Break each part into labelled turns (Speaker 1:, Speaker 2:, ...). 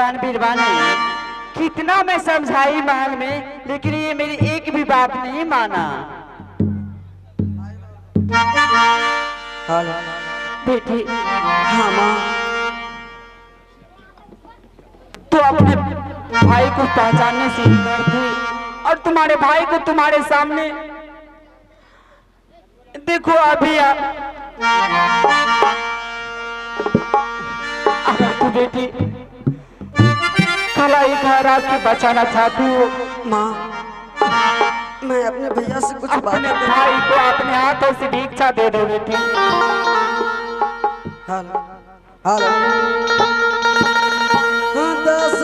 Speaker 1: जान बीरबानी, कितना मैं समझाई महल में, लेकिन ये मेरी एक भी बात नहीं माना। बेटी,
Speaker 2: हाँ माँ।
Speaker 1: तो अपने भाई को पहचानने से इनकार थी, और तुम्हारे भाई को तुम्हारे सामने देखो अभी अगर तू बेटी कलाई खराब के बचाना चाहती हो
Speaker 2: माँ, मैं अपने भैया से कुछ बात
Speaker 1: अपने भाई को अपने हाथों से भिक्षा दे दो बेटी।
Speaker 2: Hello hello. दस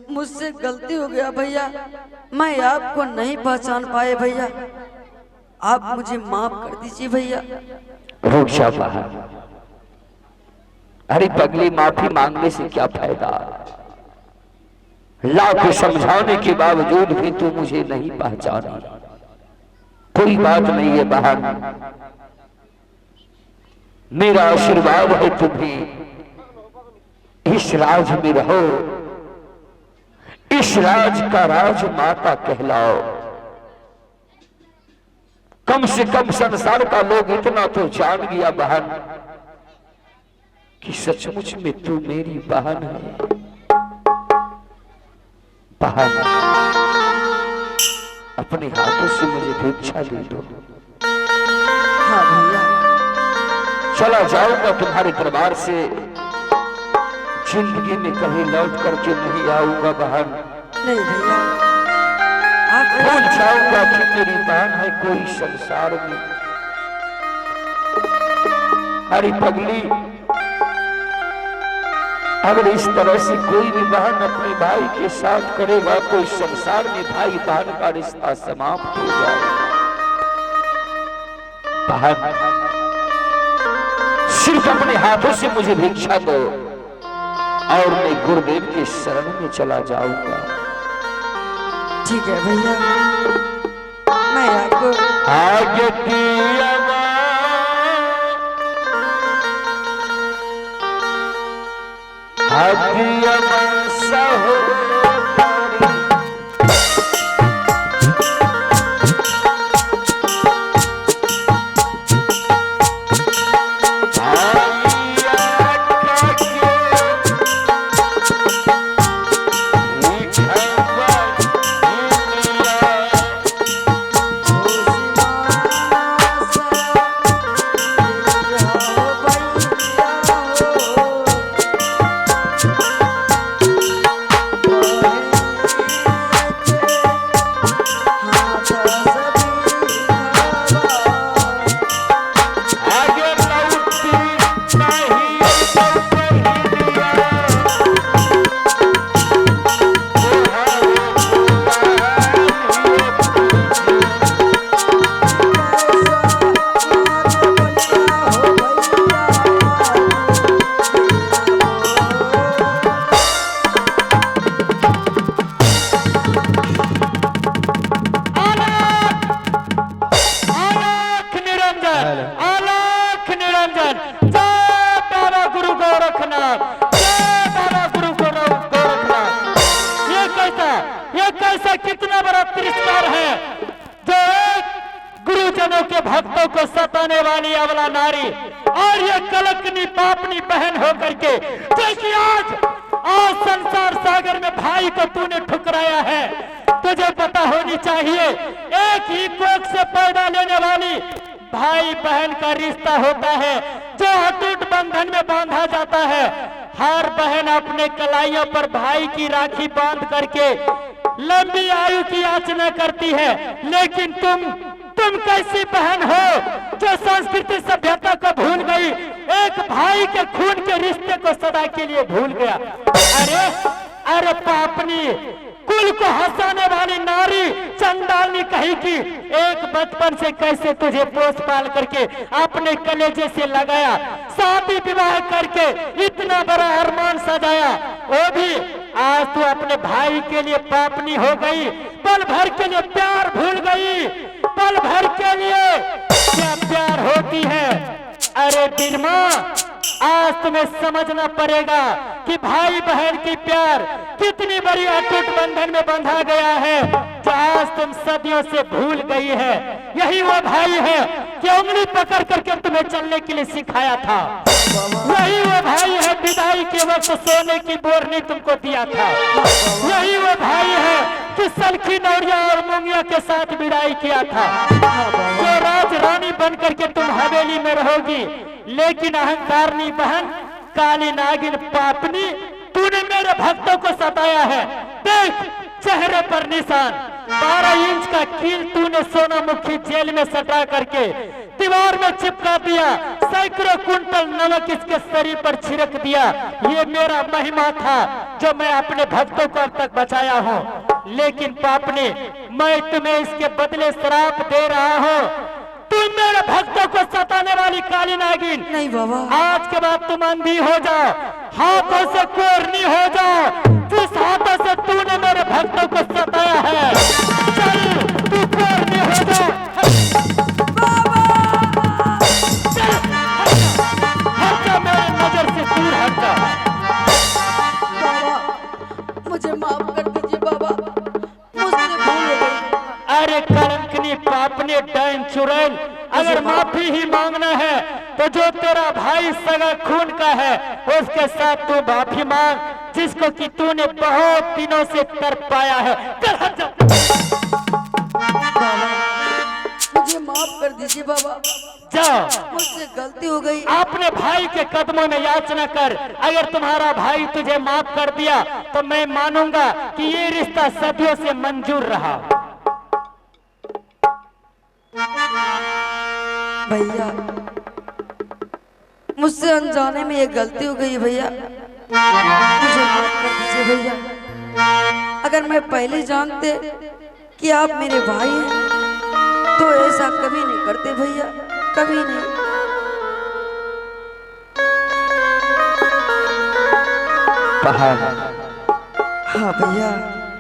Speaker 2: मुझसे गलती हो गया भैया, मैं आपको नहीं पहचान पाए भैया, आप मुझे माफ कर दीजिए भैया।
Speaker 3: रुक जा बाहर। अरे पगली, माफी मांगने से क्या फायदा? लाख समझाने के बावजूद भी तू मुझे नहीं पहचाना। कोई बात नहीं है बहन, मेरा आशीर्वाद है तुम्हें इस राज में रहो, इस राज का राजमाता कहलाओ। कम से कम संसार का लोग इतना तो जान गया बहन कि सचमुच में तू मेरी बहन है। बहन, अपने हाथों से मुझे भिक्षा दे दो।
Speaker 2: हाँ भैया।
Speaker 3: चला जाऊंगा तुम्हारे दरबार से, जिंदगी में कभी लौट करके नहीं आऊंगा बहन।
Speaker 2: नहीं भैया, आप
Speaker 3: भूल जाऊंगा कि मेरी बहन है कोई संसार में। अरे पगली, अगर इस तरह से कोई भी बहन अपने भाई के साथ करेगा तो इस संसार में भाई बहन का रिश्ता समाप्त हो जाएगा। बहन, सिर्फ अपने हाथों से मुझे भिक्षा दो और मैं गुरुदेव के शरण में चला जाऊंगा।
Speaker 2: ठीक है भैया, मैं आपको
Speaker 3: आगे की
Speaker 4: ये कैसा कितना बड़ा तिरस्कार है जो एक गुरुजनों के भक्तों को सताने वाली अबला नारी और ये कलंकनी पापनी बहन होकर के देखिए आज संसार सागर में भाई को तूने ठुकराया है। तुझे पता होनी चाहिए एक ही कोख से पैदा लेने वाली भाई बहन का रिश्ता होता है जो अटूट बंधन में बांधा जाता है। हर बहन अपने कलाइयों पर भाई की राखी बांध करके लंबी आयु की याचना करती है, लेकिन तुम कैसी बहन हो जो संस्कृति सभ्यता को भूल गई, एक भाई के खून के रिश्ते को सदा के लिए भूल गया। अरे पापनी, कुल को हंसाने वाली नारी, चंडालनी कही कि एक बचपन से कैसे तुझे पोस पाल करके अपने कलेजे से लगाया, शादी विवाह करके इतना बड़ा अरमान सजाया, वो भी आज तू अपने भाई के लिए पापनी हो गई, पल भर के लिए प्यार भूल गई। पल भर के लिए क्या प्यार होती है। अरे बिरमा, आज तुम्हें समझना पड़ेगा कि भाई बहन की प्यार कितनी बड़ी अटूट बंधन में बंधा गया है जो आज तुम सदियों से भूल गई है। यही वो भाई है कि उंगली पकड़ करके तुम्हें चलने के लिए सिखाया था। यही वो भाई है विदाई के वक्त सोने की बोरनी तुमको दिया था। यही वो भाई है कि सलखी नौरिया और मुंगिया के साथ विदाई किया था। जो राज रानी बन करके तुम हवेली में रहोगी, लेकिन अहंकारनी बहन, काली नागिन पापनी, तूने मेरे भक्तों को सताया है। देख चेहरे पर निशान, 12 इंच का कील तूने सोनामुखी जेल में सटा करके दीवार में चिपका दिया, सैकड़ों कुंटल नमक इसके शरीर पर छिड़क दिया। ये मेरा महिमा था जो मैं अपने भक्तों को अब तक बचाया हूँ, लेकिन पापनी, मैं तुम्हें इसके बदले श्राप दे रहा हूँ। तुम मेरे भक्तों को सताने वाली काली नागिन,
Speaker 2: नहीं बाबा,
Speaker 4: आज के बाद तुम अंधी हो जाओ, हाथों से कोरनी हो जाओ। जिस हाथों से तूने मेरे भक्तों को सताया है, चल तू कोरनी हो जा। हट जा मेरे नजर से दूर हट जा।
Speaker 2: बाबा मुझे माफ कर दीजिए बाबा, मुझसे भूल हो गई।
Speaker 4: अरे कलंकनी पापने डाइन चुड़ैल, अगर माफी ही मांगना है तो जो तेरा भाई सगा खून का है उसके साथ तू माफी मांग, जिसको कि तूने बहुत दिनों से तड़प पाया है। चल हट जा।
Speaker 2: मुझे माफ कर दीजिए बाबा,
Speaker 4: जाओ,
Speaker 2: मुझसे गलती हो गई।
Speaker 4: अपने भाई के कदमों में याचना कर। अगर तुम्हारा भाई तुझे माफ कर दिया तो मैं मानूंगा कि ये रिश्ता सदियों से मंजूर रहा।
Speaker 2: भैया मुझसे अनजाने में ये गलती हो गई भैया, मुझे माफ कर दीजिए भैया। अगर मैं पहले जानते कि आप मेरे भाई हैं तो ऐसा कभी नहीं करते भैया, कभी नहीं।
Speaker 3: पहाड़,
Speaker 2: हाँ भैया,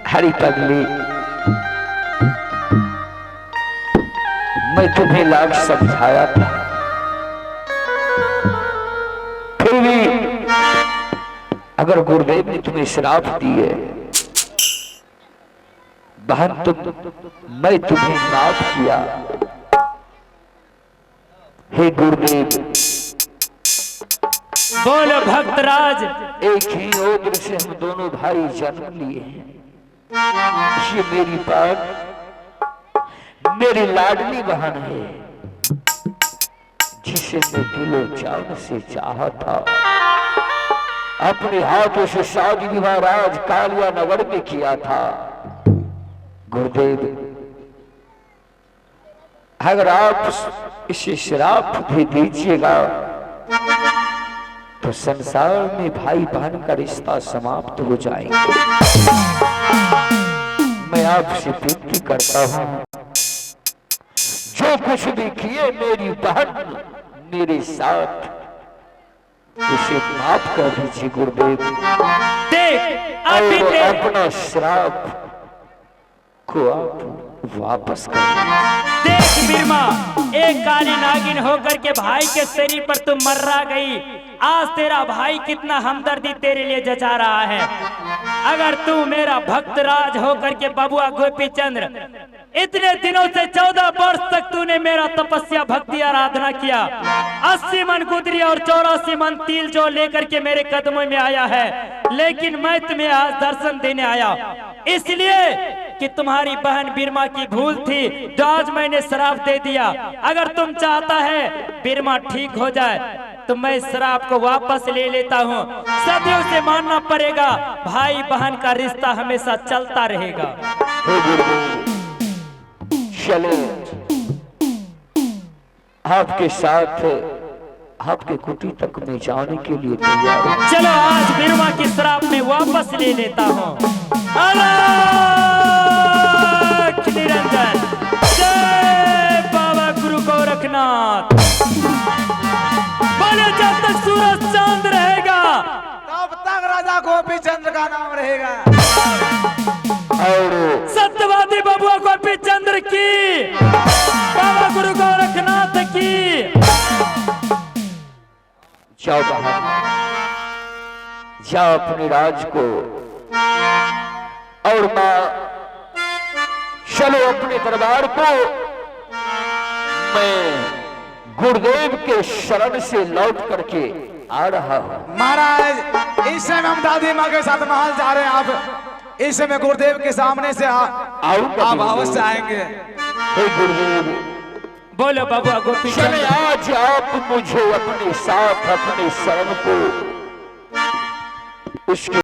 Speaker 3: हरी पगली, मैं तुम्हें लाख समझाया था, फिर भी अगर गुरुदेव ने तुम्हें श्राप दिए बहन, मैं तुम्हें माफ किया। हे गुरुदेव,
Speaker 4: बोलो भक्तराज।
Speaker 3: एक ही ओद्र से हम दोनों भाई जन्म लिए हैं। ये मेरी बात, मेरी लाडली बहन है, जिसे मैं दिलो जान से चाहा था। अपने हाथों से शादी विवाह राज कालिया नगर में किया था। गुरुदेव, अगर आप इसे श्राप भी दीजिएगा तो संसार में भाई बहन का रिश्ता समाप्त हो जाएगा। मैं आपसे विनती करता हूं, जो कुछ भी किए मेरी बहन मेरे साथ, उसे माफ कर दीजिए गुरुदेव।
Speaker 4: देख अभी
Speaker 3: और
Speaker 4: देख,
Speaker 3: अपना श्राप को आप वापस कर
Speaker 4: देख बिरमा, एक काली नागिन होकर के भाई के शरीर पर तू मर्रा गई। आज तेरा भाई कितना हमदर्दी तेरे लिए जचा रहा है। अगर तू मेरा भक्त राज होकर के बबुआ गोपी चंद्र इतने दिनों से 14 वर्ष तक तूने मेरा तपस्या भक्ति आराधना किया, 80 मन गुदरी और 84 मन तिल जो लेकर के मेरे कदमों में आया है, लेकिन मैं तुम्हें आज दर्शन देने आया इसलिए कि तुम्हारी बहन बिरमा की भूल थी जो आज मैंने श्राप दे दिया। अगर तुम चाहता है बिरमा ठीक हो जाए तो मैं श्राप को वापस ले लेता हूँ। सदियों से मानना पड़ेगा, भाई बहन का रिश्ता हमेशा चलता रहेगा।
Speaker 3: हे गुरुदेव, चले आपके साथ आपके कुटी तक में जाने के लिए तैयार हूं।
Speaker 4: चलो आज बिरमा की श्राप में वापस ले लेता हूँ। निरंजन जय बाबा गुरु गोरखनाथ। बोले जब तक सूरज चांद रहेगा
Speaker 5: तब तक राजा गोपी चंद्र का नाम रहेगा।
Speaker 3: और
Speaker 4: सत्यवादी बबुआ गोपी चंद्र की, बाबा गुरु गोरखनाथ की।
Speaker 3: जाओ बाहर, जाओ अपने राज को और मां चलो अपने दरबार को। मैं गुरुदेव के शरण से लौट करके आ रहा हूं।
Speaker 5: महाराज इस समय हम दादी माँ के साथ महल जा रहे हैं। आप इस समय गुरुदेव के सामने से आप अवश्य आएंगे।
Speaker 3: हे गुरुदेव,
Speaker 4: बोलो बबुआ गोपी
Speaker 3: चले
Speaker 4: चंद्र।
Speaker 3: आज आप मुझे अपने साथ अपने शरण को उसके